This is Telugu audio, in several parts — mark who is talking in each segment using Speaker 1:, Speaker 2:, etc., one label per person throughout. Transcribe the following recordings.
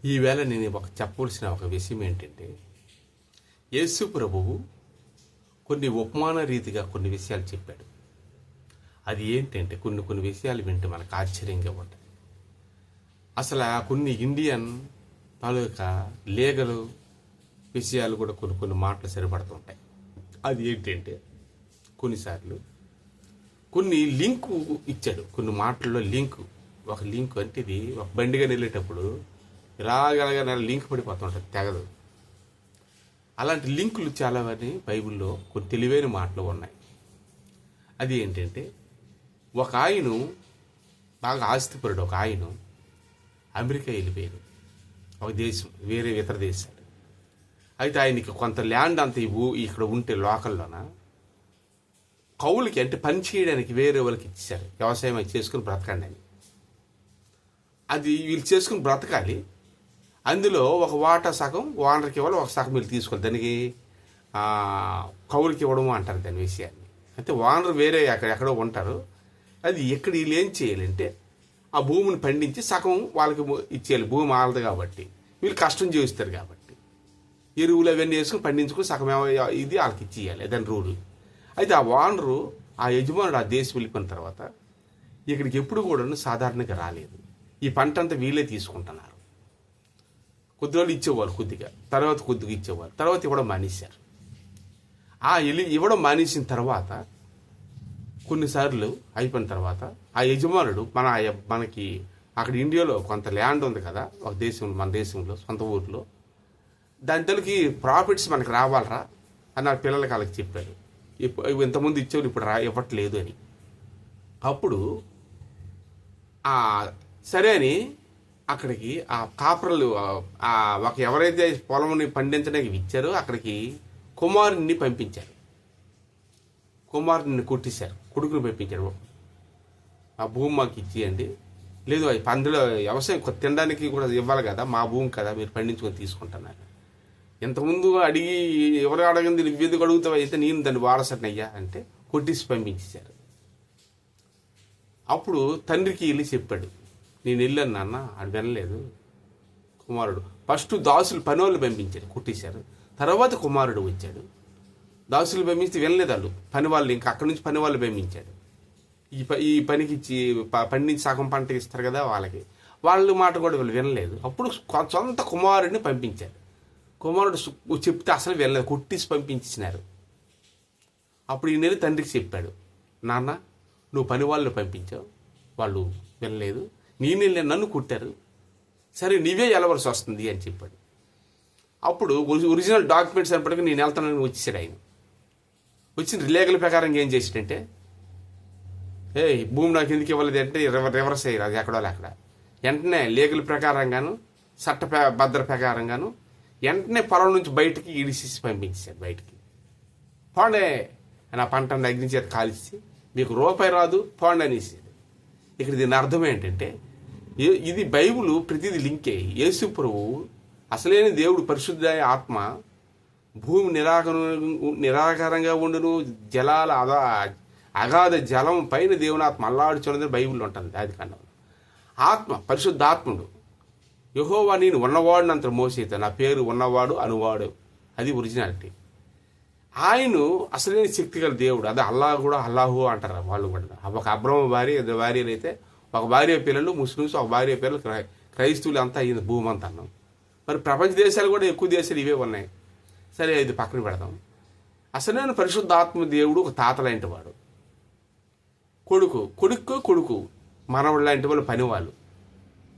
Speaker 1: ఈవేళ నేను చెప్పవలసిన ఒక విషయం ఏంటంటే, యేసు ప్రభువు కొన్ని ఉపమాన రీతిగా కొన్ని విషయాలు చెప్పాడు. అది ఏంటంటే కొన్ని విషయాలు వింటే మనకు ఆశ్చర్యంగా ఉంటాయి. అసలు కొన్ని ఇండియన్ తాలూకా లీగల్ విషయాలు కూడా కొన్ని మాటలు సరిపడుతుంటాయి. అది ఏంటంటే కొన్నిసార్లు కొన్ని లింకు ఇచ్చాడు. కొన్ని మాటల్లో ఒక లింక్ అంటే ఇది ఒక బండిగా వెళ్ళేటప్పుడు ఇలాగలగా లింక్ పడిపోతుంటుంది, తెగదు. అలాంటి లింకులు చాలా మంది బైబిల్లో కొన్ని తెలివైన మాటలు ఉన్నాయి. అది ఏంటంటే ఒక ఆయన బాగా ఆస్తిపరుడు, ఒక ఆయన అమెరికా వెళ్ళిపోయాడు, ఒక దేశం వేరే ఇతర దేశాలు. అయితే ఆయనకి కొంత ల్యాండ్ అంత ఇక్కడ ఉంటే లోకల్లోన కౌలుకి అంటే పని చేయడానికి వేరే వాళ్ళకి ఇచ్చారు. వ్యవసాయం అది చేసుకుని బ్రతకండి అని. అది వీళ్ళు చేసుకుని బ్రతకాలి. అందులో ఒక వాటా సగం ఓనర్కి ఇవ్వాలి, ఒక సగం వీళ్ళు తీసుకోవాలి. దానికి కౌలుకి ఇవ్వడము అంటారు దాని విషయాన్ని. అయితే ఓనర్ వేరే ఎక్కడో ఉంటారు. అది ఎక్కడ వీళ్ళు ఏం చేయాలంటే ఆ భూమిని పండించి సగం వాళ్ళకి ఇచ్చేయాలి. భూమి ఆలదు కాబట్టి, వీళ్ళు కష్టం చేస్తారు కాబట్టి ఎరువులు అవన్నీ వేసుకుని పండించుకుని సగం ఇది వాళ్ళకి ఇచ్చేయాలి. దాని రూలు. అయితే ఆ ఓనరు, ఆ యజమానుడు ఆ దేశం వెళ్ళిపోయిన తర్వాత ఇక్కడికి ఎప్పుడు కూడా సాధారణంగా రాలేదు. ఈ పంట అంతా వీళ్ళే తీసుకుంటున్నారు. కొద్ది రోజులు ఇచ్చేవాళ్ళు, కొద్దిగా ఇచ్చేవాళ్ళు, తర్వాత ఇవ్వడం మానేశారు. ఇవ్వడం మానేసిన తర్వాత కొన్నిసార్లు అయిపోయిన తర్వాత ఆ యజమానుడు మనకి అక్కడ ఇండియాలో కొంత ల్యాండ్ ఉంది కదా, ఒక దేశంలో, మన దేశంలో సొంత ఊర్లో, దాని తలకి ప్రాఫిట్స్ మనకు రావాలరా అని ఆ పిల్లలకి వాళ్ళకి చెప్పాడు. ఇంతకుముందు ఇచ్చేవాళ్ళు ఇప్పుడు ఇవ్వట్లేదు అని. అప్పుడు సరే అని అక్కడికి ఆ కాపరలు ఒక ఎవరైతే పొలంని పండించడానికి ఇచ్చారో అక్కడికి కుమారుని పంపించారు. కుమారుని కొట్టేశారు, కొడుకుని పంపించారు. ఆ భూమి మాకు ఇచ్చేయండి, లేదు అందులో వ్యవసాయం తినడానికి కూడా ఇవ్వాలి కదా, మా భూమి కదా, మీరు పండించుకొని తీసుకుంటున్నారు. ఇంతకుముందు అడిగి ఎవరు అడగంది నువ్వెందుకు అడుగుతావు, అయితే నేను దాన్ని వారసనయ్యా అంటే కొట్టేసి పంపించేశారు. అప్పుడు తండ్రికి వెళ్ళి చెప్పాడు, నేను వెళ్ళాను నాన్న, అది వినలేదు. కుమారుడు ఫస్ట్ దాసులు పనివాళ్ళు పంపించారు, కొట్టేశారు. తర్వాత కుమారుడు వచ్చాడు, దాసులు పంపిస్తే వినలేదు వాళ్ళు, పనివాళ్ళు ఇంకా అక్కడి నుంచి పనివాళ్ళు పంపించాడు. ఈ పనికి ఇచ్చి పండించి సగం పంట ఇస్తారు కదా వాళ్ళకి, వాళ్ళ మాట కూడా వీళ్ళు వినలేదు. అప్పుడు సొంత కుమారుడిని పంపించారు. కుమారుడు చెప్తే అసలు వినలేదు, కొట్టేసి పంపించినారు. అప్పుడు ఈయన తండ్రికి చెప్పాడు, నాన్న నువ్వు పని వాళ్ళు పంపించావు, వాళ్ళు వినలేదు, నేను నన్ను కొట్టారు, సరే నీవే వెళ్ళవలసి వస్తుంది అని చెప్పాడు. అప్పుడు ఒరిజినల్ డాక్యుమెంట్స్ అయినప్పటికీ నేను వెళ్తానని వచ్చేసాడు. ఆయన వచ్చిన లీగల్ ప్రకారం ఏం చేసాడంటే, భూమి నాకు ఎందుకు ఇవ్వలేదు అంటే రివర్స్ అయ్యారు, అది ఎక్కడో అక్కడ. వెంటనే లీగల్ ప్రకారంగాను భద్ర ప్రకారంగాను వెంటనే పొలం నుంచి బయటికి ఈడిసేసి పంపించాడు. బయటికి పోండే నా పంటను అగ్ని చేత కాల్చి మీకు రూపాయి రాదు పోండి అనేసాడు. ఇక్కడ దీని అర్థం ఏంటంటే ఇది బైబుల్ ప్రతిదీ లింకే. యేసు ప్రభువు అసలైన దేవుడు, పరిశుద్ధ ఆత్మ, భూమి నిరాకారంగా ఉండును, జలాల అగాధ జలం పైన దేవుని ఆత్మ అల్లాడుచున్నది బైబిల్లో ఉంటుంది. అది కన్నా ఆత్మ పరిశుద్ధాత్ముడు, యెహోవా నేను ఉన్నవాడినంత మోసేత, నా పేరు ఉన్నవాడు అనువాడు, అది ఒరిజినాలిటీ. ఆయన అసలైన శక్తి గల దేవుడు. అదే అల్లాహు అంటారు వాళ్ళు కూడా. ఒక అబ్రహ్మ భార్యలు అయితే ఒక భార్య పిల్లలు ముస్లిమ్స్, ఒక భార్య పిల్లలు క్రైస్తవులు అంతా అయింది భూమి అంతా అన్నాం. మరి ప్రపంచ దేశాలు కూడా ఎక్కువ దేశాలు ఇవే ఉన్నాయి. సరే ఇది పక్కన పెడదాం. అసలైన పరిశుద్ధాత్మ దేవుడు ఒక తాత లాంటి వాడు, కొడుకు మనవడు లాంటి వాళ్ళు పనివాళ్ళు,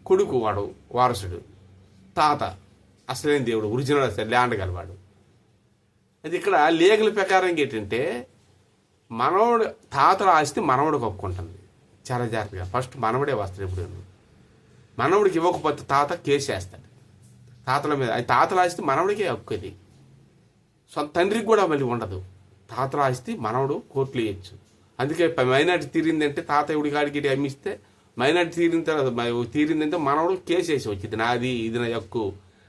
Speaker 1: కొడుకు వాడు వారసుడు, తాత అసలైన దేవుడు, ఒరిజినల్ ల్యాండ్ గలవాడు. అది ఇక్కడ లీగల్ ప్రకారం ఏంటంటే మనవడు తాతల ఆస్తి మనవడికి ఒప్పుకుంటుంది. చాలా జాగ్రత్తగా ఫస్ట్ మనవడే వస్తాడు. ఎప్పుడు మనవడికి ఇవ్వకపోతే తాత కేసు వేస్తాడు తాతల మీద. అది తాతల ఆస్తి మనవడికే హక్కుది, సొంత తండ్రికి కూడా మళ్ళీ ఉండదు. తాతల ఆస్తి మనవడు కోర్టులు ఇవ్వచ్చు. అందుకే మైనార్టీ తీరిందంటే తాత ఎవడి కాడికి అమ్మిస్తే మైనార్టీ తీరిందంటే మనవడు కేసు వేసి వచ్చింది, నాది ఇది నా హక్కు,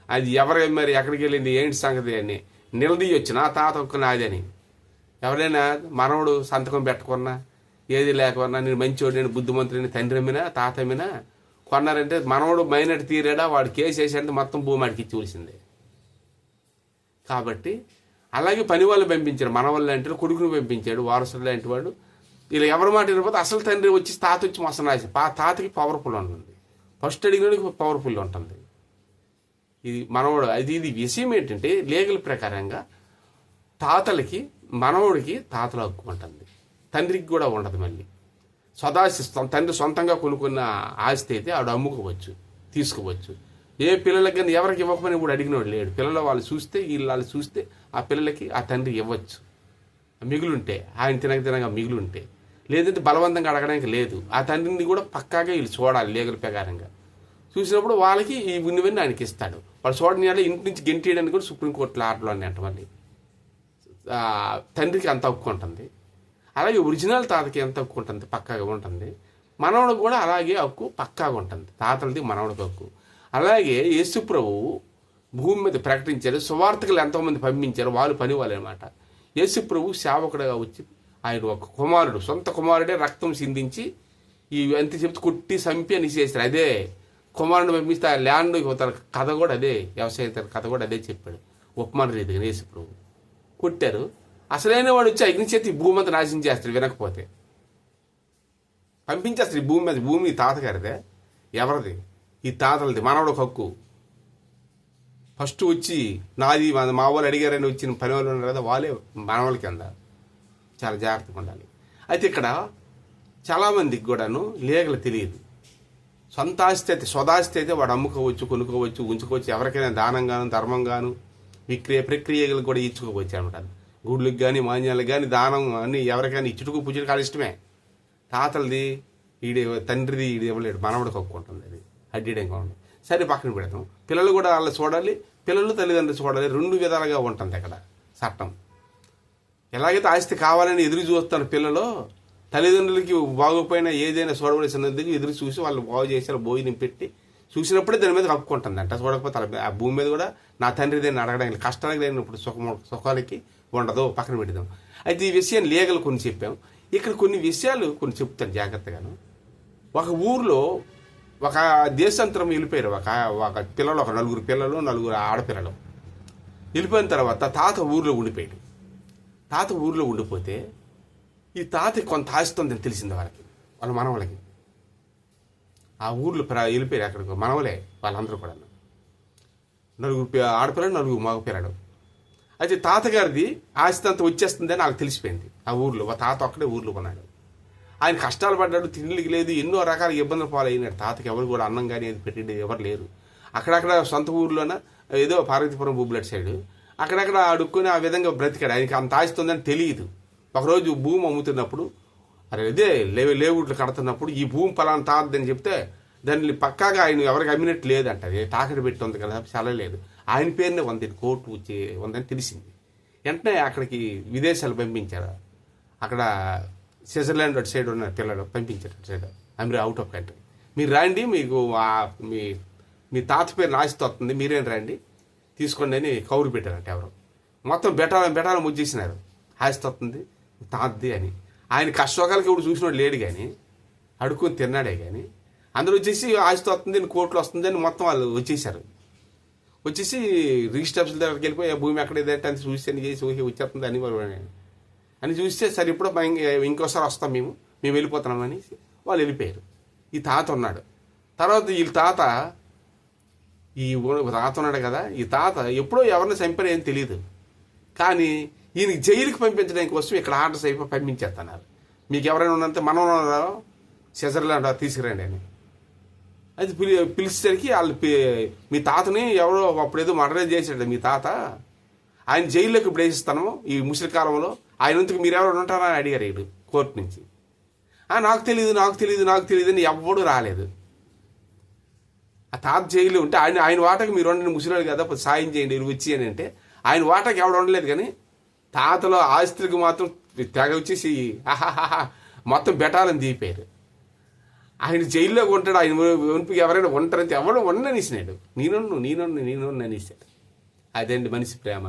Speaker 1: అది ఎవరు మరి ఎక్కడికి వెళ్ళింది ఏంటి సంగతి అని నిలదీయొచ్చు, నా తాత హక్కు నాది అని. ఎవరైనా మనవడు సంతకం పెట్టుకున్నా ఏది లేకున్నా నేను మంచివాడు, నేను బుద్ధిమంతుడిని, తండ్రి అమ్మినా తాత అమ్మినా కొన్నారంటే మనవడు మైనట్ తీరాడా, వాడు కేసు వేసాడంటే మొత్తం భూమి ఆడికి ఇచ్చివలసిందే. కాబట్టి అలాగే పని వాళ్ళు పంపించాడు, మనవాళ్ళు లాంటి కొడుకుని పంపించాడు, వారసుడు లాంటి వాడు. ఇలా ఎవరి మాట వినకపోతే అసలు తండ్రి వచ్చి తాత వచ్చి మోసం రాసి తాతకి పవర్ఫుల్ ఉంటుంది, ఫస్ట్ అడిగినోడికి పవర్ఫుల్ ఉంటుంది. ఇది మనవడు. ఇది విషయం ఏంటంటే లీగల్ ప్రకారంగా తాతలకి మనవడికి తాతల హక్కు ఉంటుంది, తండ్రికి కూడా ఉండదు. మళ్ళీ స్వదాస్తి తండ్రి సొంతంగా కొనుక్కున్న ఆస్తి అయితే ఆవిడ అమ్ముకోవచ్చు, తీసుకోవచ్చు. ఏ పిల్లలకి కానీ ఎవరికి ఇవ్వకపోయినా ఇప్పుడు అడిగినవాడు లేడు. పిల్లలు వాళ్ళు చూస్తే వాళ్ళు చూస్తే ఆ పిల్లలకి ఆ తండ్రి ఇవ్వచ్చు మిగులుంటే, ఆయన తినగా మిగులుంటే. లేదంటే బలవంతంగా అడగడానికి లేదు. ఆ తండ్రిని కూడా పక్కాగా వీళ్ళు చూడాలి లీగల్ ప్రకారంగా. చూసినప్పుడు వాళ్ళకి ఈ ఉన్నవన్నీ ఆయనకి ఇస్తాడు. వాళ్ళు చూడని ఇంటి నుంచి గెంటేయడానికి కూడా సుప్రీంకోర్టులో ఆర్డర్లు అన్నీ అంట. మళ్ళీ తండ్రికి అంత హక్కు ఉంటుంది. అలాగే ఒరిజినల్ తాతకి ఎంత హక్కు ఉంటుంది, పక్కాగా ఉంటుంది. మనవడికి కూడా అలాగే హక్కు పక్కాగా ఉంటుంది, తాతలది మనవడికి హక్కు. అలాగే యేసు ప్రభువు భూమి మీద ప్రకటించారు, సువార్తకులు ఎంతోమంది పంపించారు, వాళ్ళు పని వాళ్ళు అనమాట. యేసు ప్రభు సేవకుడుగా వచ్చి ఆయన ఒక కుమారుడు, సొంత కుమారుడే రక్తం సిందించి ఈ ఎంత చెప్తే కొట్టి చంపి అని చేశారు. అదే కుమారుడు పంపిస్తే ఆ ల్యాండ్ తన కథ కూడా అదే, వ్యవసాయ కథ కూడా అదే చెప్పాడు. ఉపమాన రీతిగా యేసు ప్రభు కొట్టారు. అసలైన వాడు వచ్చి అగ్ని చేతి భూమి అంతా నాశనం చేస్తాడు, వినకపోతే పంపించేస్తాడు. ఈ భూమి మీద, భూమి ఈ తాతగారిదే, ఎవరిది? ఈ తాతలది, మనవడు హక్కు. ఫస్ట్ వచ్చి నాది మా వాళ్ళు అడిగారని వచ్చిన పని వాళ్ళు ఉన్నారు కదా, వాళ్ళే మనవాళ్ళ కింద. చాలా జాగ్రత్తగా ఉండాలి. అయితే ఇక్కడ చాలామందికి కూడాను లీగల్ తెలియదు. సొంత ఆస్తి అయితే, స్వదాస్తి అయితే వాడు అమ్ముకోవచ్చు, కొనుక్కోవచ్చు, ఉంచుకోవచ్చు, ఎవరికైనా దానంగాను ధర్మంగాను ప్రక్రియలు కూడా ఇచ్చుకోవచ్చు అనమాట. గుడ్లకు కానీ మాన్యాలకు కానీ దానం అన్ని ఎవరికైనా ఇచ్చుటకు పూజలకు కాదు ఇష్టమే. తాతలది తండ్రిది ఇవ్వలేడు, మనవడికి హక్కు ఉంటుంది. అది అడ్డీడంగా ఉంటుంది. సరే పక్కన పెడతాం. పిల్లలు కూడా వాళ్ళు చూడాలి, పిల్లలు తల్లిదండ్రులు చూడాలి. రెండు విధాలుగా ఉంటుంది అక్కడ చట్టం. ఎలాగైతే ఆస్తి కావాలని ఎదురు చూస్తారు పిల్లలు, తల్లిదండ్రులకి బాగోపోయినా ఏదైనా చూడవలసినందుకు ఎదురు చూసి వాళ్ళు బాగు చేసి భోజనం పెట్టి చూసినప్పుడే దాని మీద హక్కు ఉంటుంది అంట. చూడకపోతే ఆ భూమి మీద కూడా నా తండ్రి దాన్ని అడగడానికి కష్టానికి లేనప్పుడు సుఖాలకి ఉండదు, పక్కన పెడదాం. అయితే ఈ విషయాన్ని లీగల్ కొన్ని చెప్పాం. ఇక్కడ కొన్ని విషయాలు కొన్ని చెప్తాను జాగ్రత్తగాను. ఒక ఊర్లో ఒక దేశాంతరం వెళ్ళిపోయారు ఒక పిల్లలు, ఒక నలుగురు పిల్లలు, నలుగురు ఆడపిల్లలు వెళ్ళిపోయిన తర్వాత తాత ఊర్లో ఉండిపోయాడు. తాత ఊర్లో ఉండిపోతే ఈ తాతకి కొంత ఆస్తుందని తెలిసింది వాళ్ళ మనవలకి. ఆ ఊర్లో వెళ్ళిపోయారు అక్కడికి మనవలే వాళ్ళందరూ కూడా, నలుగురు ఆడపిల్లలు, నలుగురు మగ పిల్లలు. అయితే తాతగారిది ఆస్తి అంతా వచ్చేస్తుందని వాళ్ళకి తెలిసిపోయింది. ఆ ఊర్లో తాత ఒక్కడే ఊర్లో కొన్నాడు. ఆయన కష్టాలు పడ్డాడు, తిండికి లేదు, ఎన్నో రకాల ఇబ్బందులు పాలైనాడు. తాతకి ఎవరు కూడా అన్నం కానీ ఏది పెట్టేది ఎవరు లేరు. అక్కడక్కడ సొంత ఊర్లోన ఏదో పార్వతీపురం బూబ్లెట్ సైడ్ అక్కడక్కడ అడుక్కొని ఆ విధంగా బ్రతికాడు. ఆయనకి అంత ఆస్తుందని తెలియదు. ఒకరోజు భూమి అమ్ముతున్నప్పుడు, అదే లేవుట్లు కడుతున్నప్పుడు ఈ భూమి పలానా తాతదని చెప్తే దాన్ని పక్కాగా ఆయన ఎవరికి అమ్మినట్టు లేదంట. అది తాకడి పెట్టి ఉంది కదా, చల్లలేదు. ఆయన పేరునే ఉంది, కోర్టు వచ్చి ఉందని తెలిసింది. వెంటనే అక్కడికి విదేశాలు పంపించారు. అక్కడ స్విట్జర్లాండ్ అటు సైడ్ ఉన్న పిల్లలు పంపించారు, అటు సైడ్ అవుట్ ఆఫ్ కంట్రీ. మీరు రండి, మీకు మీ తాత పేరు నాశితో వస్తుంది, మీరేం రండి తీసుకోండి అని కౌరు పెట్టారంట. ఎవరు మొత్తం బెటాల ముచ్చేసినారు. ఆస్తి వస్తుంది తాతది అని. ఆయన కష్టోకాలకి ఇప్పుడు చూసినోడు లేడు కానీ, అడుక్కొని తిన్నాడే కానీ, అందరూ వచ్చేసి ఆస్తి వస్తుంది అని, కోర్టులో వస్తుంది అని మొత్తం వాళ్ళు వచ్చేసారు. వచ్చేసి రిజిస్టర్ ఆఫీసుల దగ్గరికి వెళ్ళిపోయి భూమి ఎక్కడ ఏదంటే అని చూసి చేసి వచ్చేస్తుంది అని చూస్తే సరే ఇప్పుడు ఇంకోసారి వస్తాం మేము వెళ్ళిపోతున్నామని వాళ్ళు వెళ్ళిపోయారు. ఈ తాత ఉన్నాడు. తర్వాత ఈ తాత ఉన్నాడు కదా, ఈ తాత ఎప్పుడో ఎవరిని చంపారో ఏం తెలియదు. కానీ ఈయనకి జైలుకి పంపించడానికి కోసం ఇక్కడ ఆర్డర్స్ అయిపోయి పంపించేస్తున్నారు. మీకు ఎవరైనా ఉన్నంత మనం స్విట్జర్లాండ్ తీసుకురండి అని. అది పిలిచేసరికి వాళ్ళు మీ తాతని ఎవరో అప్పుడేదో మర్డర్ చేశాడు మీ తాత, ఆయన జైల్లోకి ఇప్పుడు వేసిస్తాను ఈ ముసలి కాలంలో, ఆయనందుకు మీరు ఎవరు ఉంటారా అని అడిగారు వీడు కోర్టు నుంచి. నాకు తెలియదు అని ఎవ్వడు రాలేదు. ఆ తాత జైల్లో ఉంటే ఆయన వాటకి మీరు వండిన ముసలివాడు కదా, సాయం చేయండి మీరు వచ్చి అని అంటే ఆయన వాటకి ఎవడు ఉండలేదు. కానీ తాతలో ఆస్తులకు మాత్రం తెగ వచ్చేసి మొత్తం బెటాలని దీపారు. ఆయన జైల్లో ఉంటాడు, ఆయన వెనుపుకి ఎవరైనా ఉంటారంటే ఎవరు ఉండనిసినాడు. నేను అనేసాడు. అదేంటి మనిషి ప్రేమ.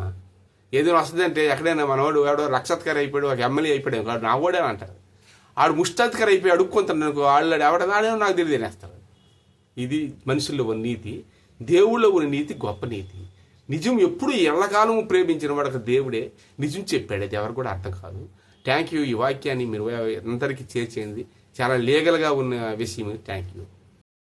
Speaker 1: ఏదైనా వస్తుందంటే ఎక్కడైనా మనవాడు ఎవడో రక్షత్కారి అయిపోయాడు, ఒక ఎమ్మెల్యే అయిపోయాడు, వాడు నా ఓడే అంటారు. ఆడు ముష్టాధికారి అయిపోయి అడుక్కుంటాడు అనుకో, వాళ్ళు ఎవడో నాకు తెలియదు అనేస్తారు. ఇది మనుషుల్లో ఉన్న నీతి, దేవుళ్ళో ఉన్న నీతి గొప్ప నీతి. నిజం ఎప్పుడు ఎల్లకాలం ప్రేమించిన వాడికి దేవుడే నిజం చెప్పాడు. అది ఎవరు కూడా అర్థం కాదు. Thank you. ఈ వాక్యాన్ని మీరు అందరికీ చేర్చేయండి. చాలా లీగల్గా ఉన్న విషయం. Thank you.